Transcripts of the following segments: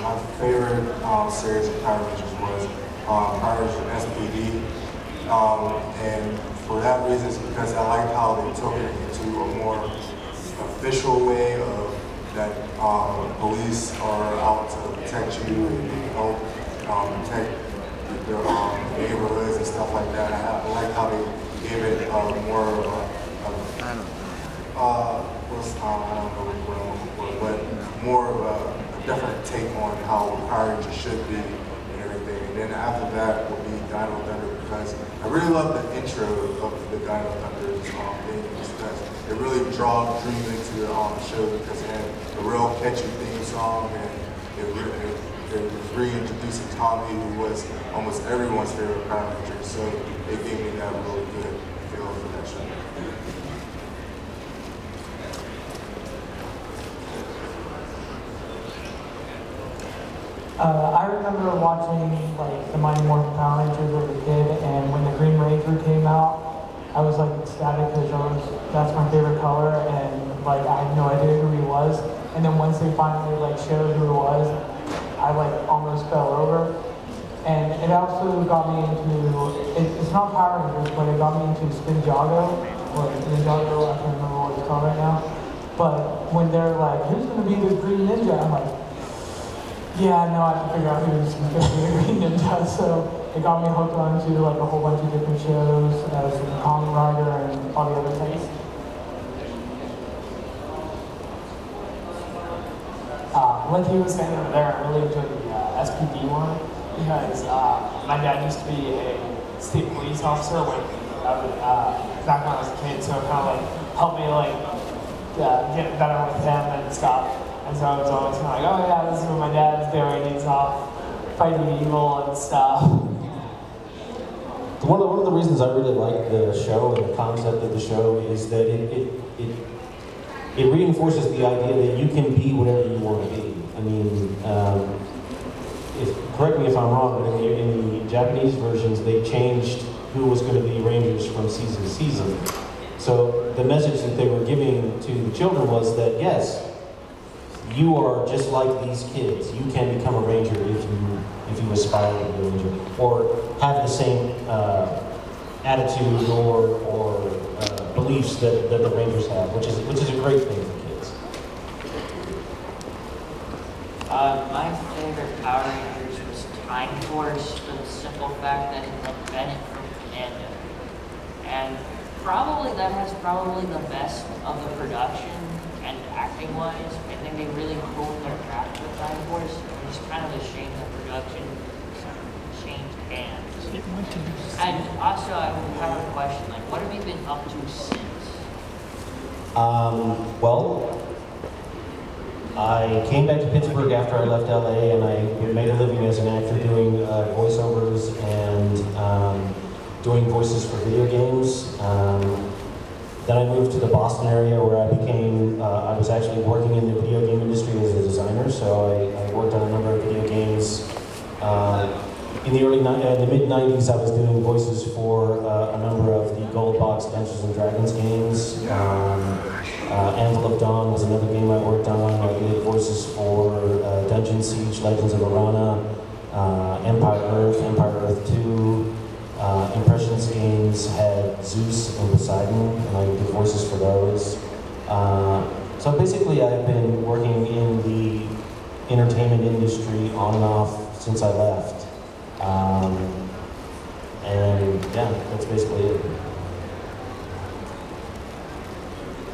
my favorite series of Power Rangers was Power Rangers SPD. And for that reason, it's because I liked how they took it into a more official way of that police are out to protect you and help protect the neighborhoods and stuff like that. I like how they gave it more of I don't know what I'm looking for, but more of a different take on how Power Rangers should be and everything. And then after that will be Dino Thunder, because I really love the intro of the Dino Thunder theme, because it really drew into the show, because it had a real catchy theme song, and it was reintroducing Tommy, who was almost everyone's favorite Power Ranger. So it gave me that really good feel for that show. I remember watching like the Mighty Morphin Power Rangers as a kid, and when the Green Ranger came out, I was like ecstatic because that's my favorite color, and like I had no idea who he was. And then once they finally like showed who it was, I like almost fell over. And it also got me into it's not Power Rangers, but it got me into Spinjago or Ninjago. I can't remember what it's called right now. But when they're like, "Who's going to be the Green Ninja?" I'm like, yeah, no, I have to figure out who's going to be the Green Ninja. So it got me hooked onto like a whole bunch of different shows, as Kamen Rider and all the other things. Like he was saying over there, I really enjoyed the SPD one, because my dad used to be a state police officer back when I was a kid, so it kind of like helped me like get better with him and stuff. And so I was always kind of like, oh yeah, this is what my dad's doing. He's off fighting evil and stuff. One of the reasons I really like the show and the concept of the show is that it reinforces the idea that you can be whatever you want to be. I mean, correct me if I'm wrong, but in the Japanese versions, they changed who was going to be Rangers from season to season. So the message that they were giving to the children was that, yes, you are just like these kids. You can become a Ranger if you aspire to be a Ranger, or have the same attitude or beliefs that the Rangers have, which is a great thing for kids. My favorite Power Rangers was Time Force, for the simple fact that it had Bennett from Commando, and that has probably the best of the production. And acting-wise, I think they really honed their craft with Time Force. It's kind of a shame that production changed hands. And also, I have a question: like, what have you been up to since? Well, I came back to Pittsburgh after I left LA, and I made a living as an actor doing voiceovers and doing voices for video games. Then I moved to the Boston area, where I was actually working in the video game industry as a designer, so I worked on a number of video games. In the mid-90s, I was doing voices for a number of the Gold Box Dungeons & Dragons games. Anvil of Dawn was another game I worked on. I did voices for Dungeon Siege, Legends of Arana, Empire Earth 2, Impressions games had Zeus and Poseidon, and I did voices for those. So basically, I've been working in the entertainment industry on and off since I left. And yeah, that's basically it.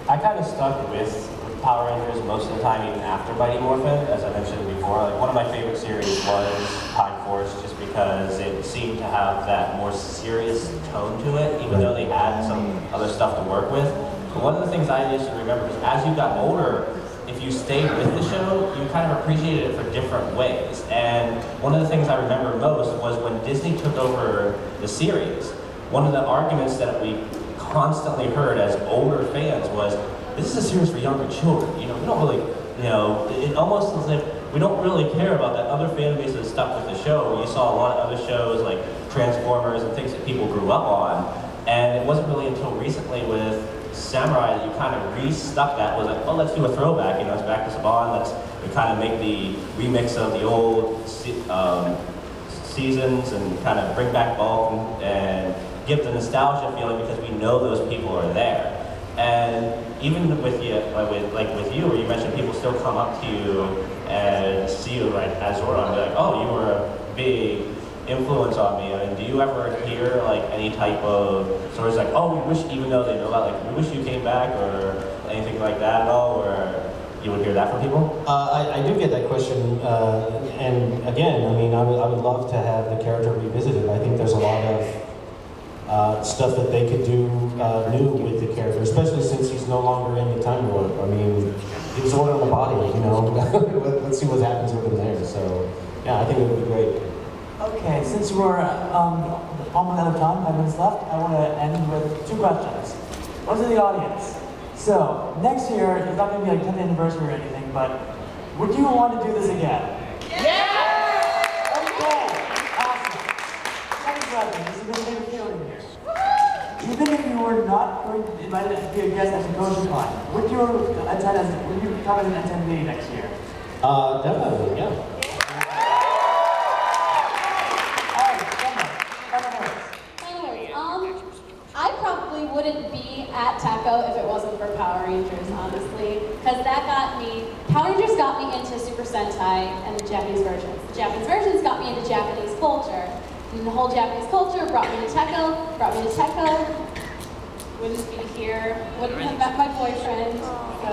I kind of stuck with Power Rangers most of the time, even after Mighty Morphin, as I mentioned before. Like, one of my favorite series was Time Force, just because it seemed to have that more serious tone to it, even though they had some other stuff to work with. But one of the things I initially remember is, as you got older, if you stayed with the show, you kind of appreciated it for different ways. And one of the things I remember most was when Disney took over the series, one of the arguments that we constantly heard as older fans was, this is a series for younger children. You know, we don't really, it almost as if we don't really care about that other fan base that stuck with the show. You saw a lot of other shows like Transformers and things that people grew up on. And it wasn't really until recently with Samurai that you kind of restuck that, was like, oh, let's do a throwback, it's back to Saban, we kind of make the remix of the old seasons and kind of bring back Bulk and give the nostalgia feeling because we know those people are there. And even with you, with you, where you mentioned people still come up to you and see you like as Zordon and be like, oh, you were a big influence on me. I mean, do you ever hear like any type of stories like, oh, we wish, even though they know about, like, we wish you came back, or anything like that at all, or you would hear that from people? I do get that question, and again, I mean, I would love to have the character revisited. I think there's a lot of stuff that they could do new with the character, especially since he's no longer in the Time Warp. I mean, he's ordered on the body, you know. Let's see what happens with him there. So, yeah, I think it would be great. Okay, since we're almost out of time, 5 minutes left, I want to end with 2 questions. One to the audience. So, next year, it's not going to be like 10th anniversary or anything, but would you want to do this again? Yeah! Okay, awesome. Second question, this is going to be a feeling here. Even if you were not going to invited to be a guest at Tekkoshocon, would you come as an attendee next year? Definitely, yeah. I probably wouldn't be at Tekko if it wasn't for Power Rangers, honestly, because that got me, Power Rangers got me into Super Sentai and the Japanese versions. The Japanese versions got me into Japanese culture, and the whole Japanese culture brought me to Tekko, wouldn't be here, wouldn't have met my boyfriend, so